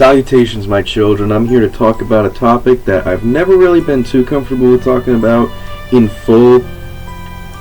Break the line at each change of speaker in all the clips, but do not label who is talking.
Salutations, my children. I'm here to talk about a topic that I've never really been too comfortable with talking about in full,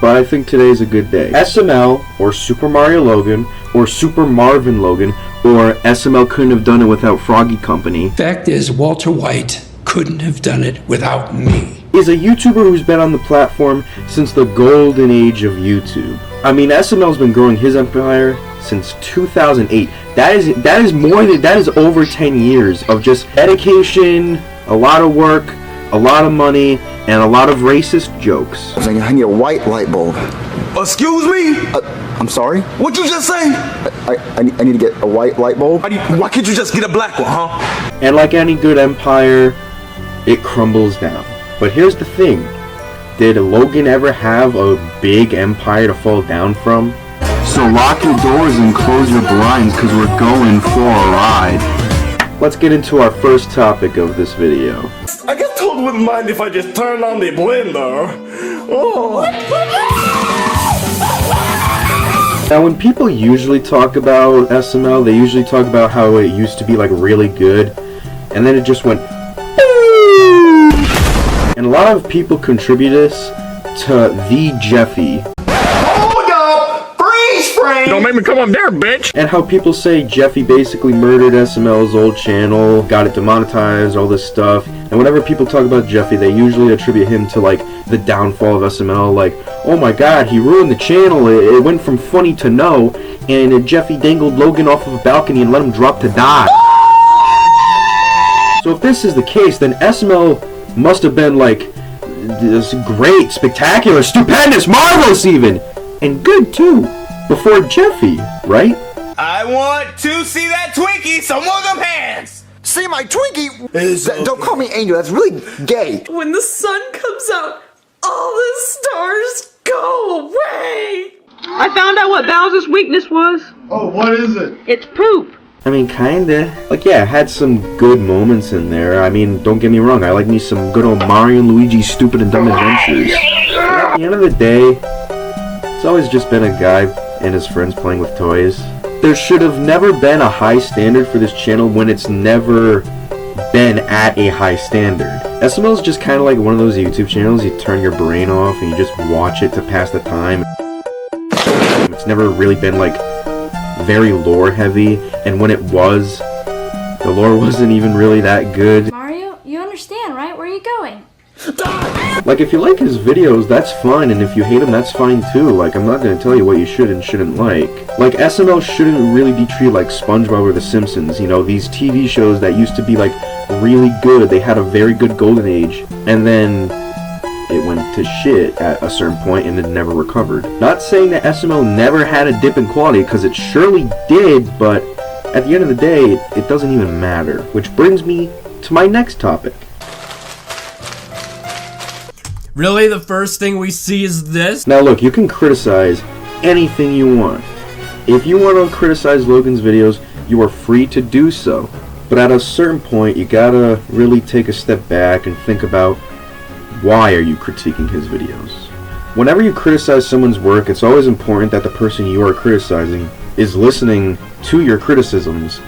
but I think today's a good day. SML, or Super Mario Logan, or Super Marvin Logan, or SML couldn't have done it without Froggy Company.
Fact is, Walter White couldn't have done it without me.
Is a YouTuber who's been on the platform since the golden age of YouTube. I mean, SML's been growing his empire since 2008. That is over 10 years of just dedication, a lot of work, a lot of money, and a lot of racist jokes.
I need a white light bulb.
Excuse me?
I'm sorry?
What you just say?
I need to get a white light bulb.
Why can't you just get a black one, huh?
And like any good empire, it crumbles down. But here's the thing. Did Logan ever have a big empire to fall down from? So lock your doors and close your blinds, because we're going for a ride. Let's get into our first topic of this video.
I guess Toad wouldn't mind if I just turned on the blender. Oh.
Now when people usually talk about SML, they usually talk about how it used to be like really good, and then it just went boom. And a lot of people contribute this to the Jeffy.
Don't make me come up there, bitch!
And how people say Jeffy basically murdered SML's old channel, got it demonetized, all this stuff. And whenever people talk about Jeffy, they usually attribute him to like the downfall of SML. Like, oh my god, he ruined the channel, it went from funny to no, and Jeffy dangled Logan off of a balcony and let him drop to die. So if this is the case, then SML must have been like this great, spectacular, stupendous, marvelous even, and good too. Before Jeffy, right?
I want to see that Twinkie, someone them hands!
See my Twinkie? Don't call me Angel, that's really gay.
When the sun comes out, all the stars go away!
I found out what Bowser's weakness was.
Oh, what is it?
It's poop.
I mean, kinda. Like, yeah, it had some good moments in there. I mean, don't get me wrong, I like me some good old Mario and Luigi's Stupid and Dumb Adventures. At the end of the day, it's always just been a guy and his friends playing with toys. There should have never been a high standard for this channel when it's never been at a high standard. SML is just kind of like one of those YouTube channels you turn your brain off and you just watch it to pass the time. It's never really been like very lore heavy, and when it was, the lore wasn't even really that good.
Mario, you understand, right? Where are you going?
Like, if you like his videos, that's fine, and if you hate him, that's fine too. Like, I'm not gonna tell you what you should and shouldn't like. Like, SML shouldn't really be treated like SpongeBob or The Simpsons, you know, these TV shows that used to be, like, really good. They had a very good golden age, and then it went to shit at a certain point, and it never recovered. Not saying that SML never had a dip in quality, because it surely did, but at the end of the day, it doesn't even matter. Which brings me to my next topic.
Really? The first thing we see is this?
Now look, you can criticize anything you want. If you want to criticize Logan's videos, you are free to do so. But at a certain point, you gotta really take a step back and think about, why are you critiquing his videos? Whenever you criticize someone's work, it's always important that the person you are criticizing is listening to your criticisms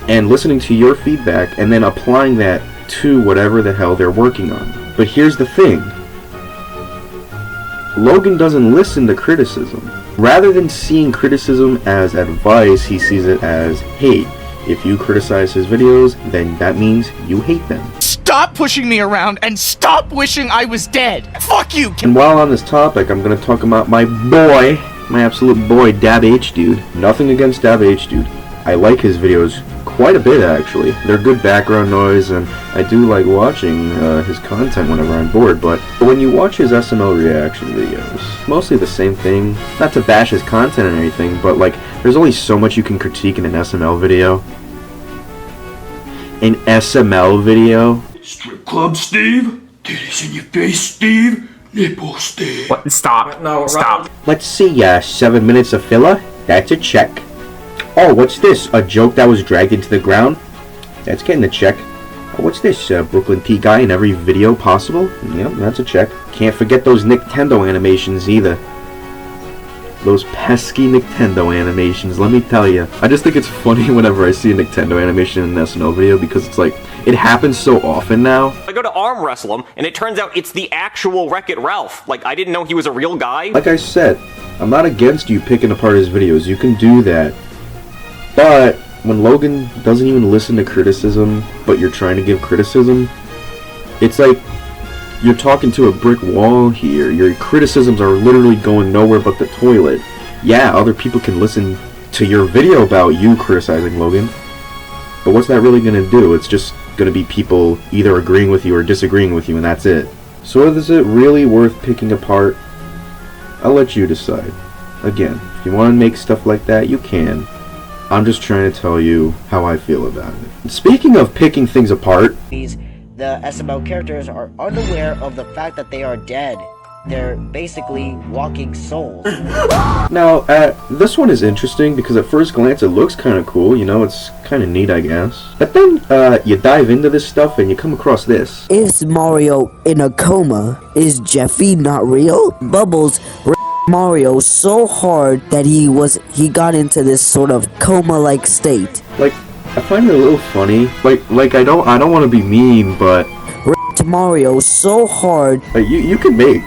and listening to your feedback and then applying that to whatever the hell they're working on. But here's the thing. Logan doesn't listen to criticism. Rather than seeing criticism as advice, he sees it as hate. If you criticize his videos, then that means you hate them.
Stop pushing me around and stop wishing I was dead. Fuck you!
And while on this topic, I'm gonna talk about my boy, my absolute boy, Dab H Dude. Nothing against Dab H Dude. I like his videos quite a bit, actually. They're good background noise, and I do like watching his content whenever I'm bored, but when you watch his SML reaction videos, mostly the same thing. Not to bash his content or anything, but like, there's only so much you can critique in an SML video. An SML video?
Strip club, Steve? Titties in your face, Steve? Nipple, Steve?
What? Stop.
No,
stop.
Let's see, 7 minutes of filler? That's a check. Oh, what's this? A joke that was dragged into the ground? That's getting a check. Oh, what's this? Brooklyn P guy in every video possible? Yep, that's a check. Can't forget those Nintendo animations either. Those pesky Nintendo animations, let me tell you. I just think it's funny whenever I see a Nintendo animation in an SML video because it's like, it happens so often now.
I go to arm wrestle him, and it turns out it's the actual Wreck-It Ralph. Like, I didn't know he was a real guy.
Like I said, I'm not against you picking apart his videos. You can do that. But when Logan doesn't even listen to criticism, but you're trying to give criticism, it's like you're talking to a brick wall here. Your criticisms are literally going nowhere but the toilet. Yeah, other people can listen to your video about you criticizing Logan, but what's that really going to do? It's just going to be people either agreeing with you or disagreeing with you, and that's it. So is it really worth picking apart? I'll let you decide. Again, if you want to make stuff like that, you can. I'm just trying to tell you how I feel about it. And speaking of picking things apart,
the SML characters are unaware of the fact that they are dead. They're basically walking souls.
Now, this one is interesting because at first glance it looks kind of cool, you know, it's kind of neat, I guess. But then, you dive into this stuff and you come across this.
Is Mario in a coma? Is Jeffy not real? Bubbles Mario so hard that he got into this sort of coma-like state.
Like, I find it a little funny. Like I don't want to be mean, but
Mario so hard.
You can make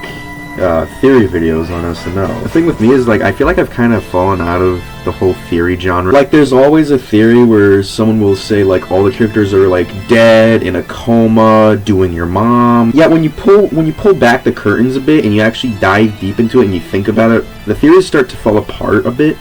theory videos on SML. The thing with me is, like, I feel like I've kind of fallen out of the whole theory genre. Like, there's always a theory where someone will say, like, all the characters are, like, dead, in a coma, doing your mom. Yeah, when you pull back the curtains a bit and you actually dive deep into it and you think about it, the theories start to fall apart a bit.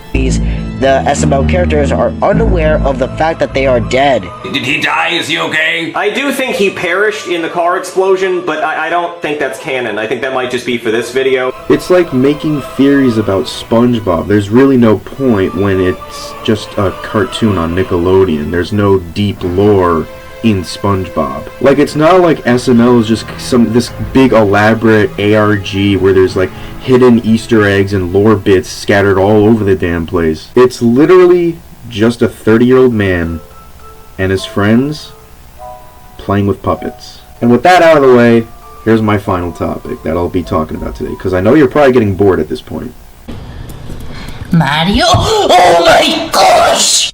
The SML characters are unaware of the fact that they are dead.
Did he die? Is he okay?
I do think he perished in the car explosion, but I don't think that's canon. I think that might just be for this video.
It's like making theories about SpongeBob. There's really no point when it's just a cartoon on Nickelodeon. There's no deep lore in SpongeBob. Like, it's not like SML is just this big elaborate ARG where there's like hidden Easter eggs and lore bits scattered all over the damn place. It's literally just a 30-year-old man and his friends playing with puppets. And with that out of the way, here's my final topic that I'll be talking about today, because I know you're probably getting bored at this point.
Mario? Oh my gosh!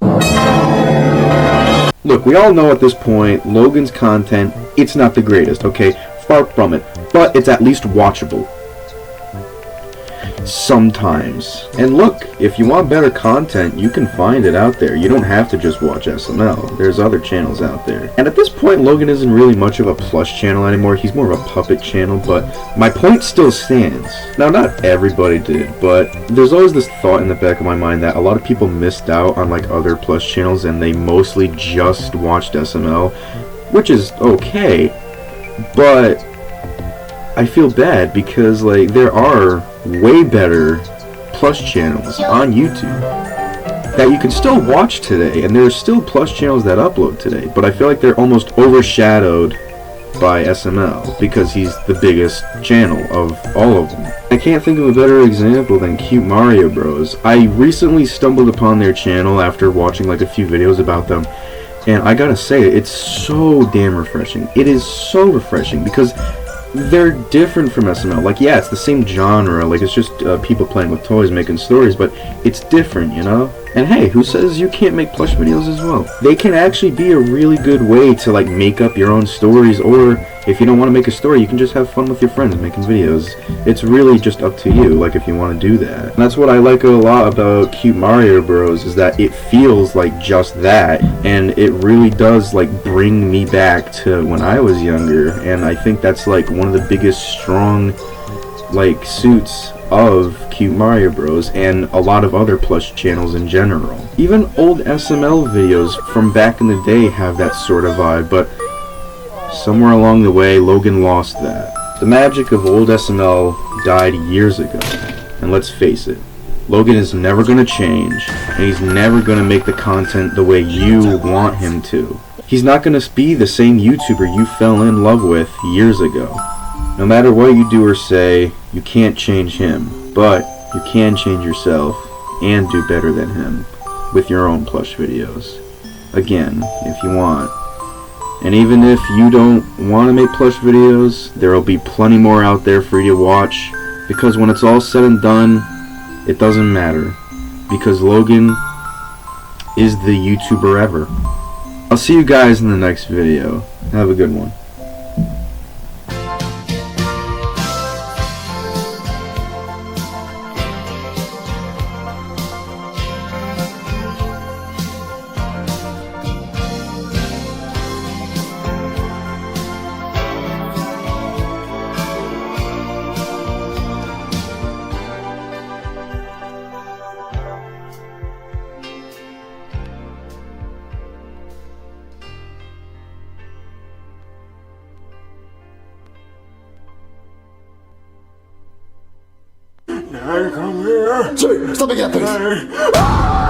Look, we all know at this point, Logan's content, it's not the greatest, okay? Far from it. But it's at least watchable. Sometimes. And look, if you want better content, you can find it out there. You don't have to just watch SML. There's other channels out there. And at this point, Logan isn't really much of a plush channel anymore. He's more of a puppet channel, but my point still stands. Now, not everybody did, but there's always this thought in the back of my mind that a lot of people missed out on like other plush channels and they mostly just watched SML, which is okay, but I feel bad because like there are way better plush channels on YouTube that you can still watch today, and there are still plush channels that upload today, but I feel like they're almost overshadowed by SML because he's the biggest channel of all of them. I can't think of a better example than Cute Mario Bros. I recently stumbled upon their channel after watching like a few videos about them, and I gotta say, it's so damn refreshing. It is so refreshing because they're different from SML. Like, yeah, it's the same genre, like it's just people playing with toys making stories, but it's different, you know? And hey, who says you can't make plush videos as well? They can actually be a really good way to like make up your own stories, or if you don't want to make a story, you can just have fun with your friends making videos. It's really just up to you, like if you want to do that. And that's what I like a lot about Cute Mario Bros, is that it feels like just that, and it really does like bring me back to when I was younger, and I think that's like one of the biggest strong like suits of Cute Mario Bros and a lot of other plush channels in general. Even old SML videos from back in the day have that sort of vibe, but somewhere along the way Logan lost that. The magic of old SML died years ago, and let's face it, Logan is never gonna change, and he's never gonna make the content the way you want him to. He's not gonna be the same YouTuber you fell in love with years ago. No matter what you do or say, you can't change him, but you can change yourself and do better than him with your own plush videos. Again, if you want. And even if you don't want to make plush videos, there will be plenty more out there for you to watch, because when it's all said and done, It doesn't matter, because Logan is the YouTuber ever. I'll see you guys in the next video. Have a good one.
Hey, come here.
Jimmy, stop making that face.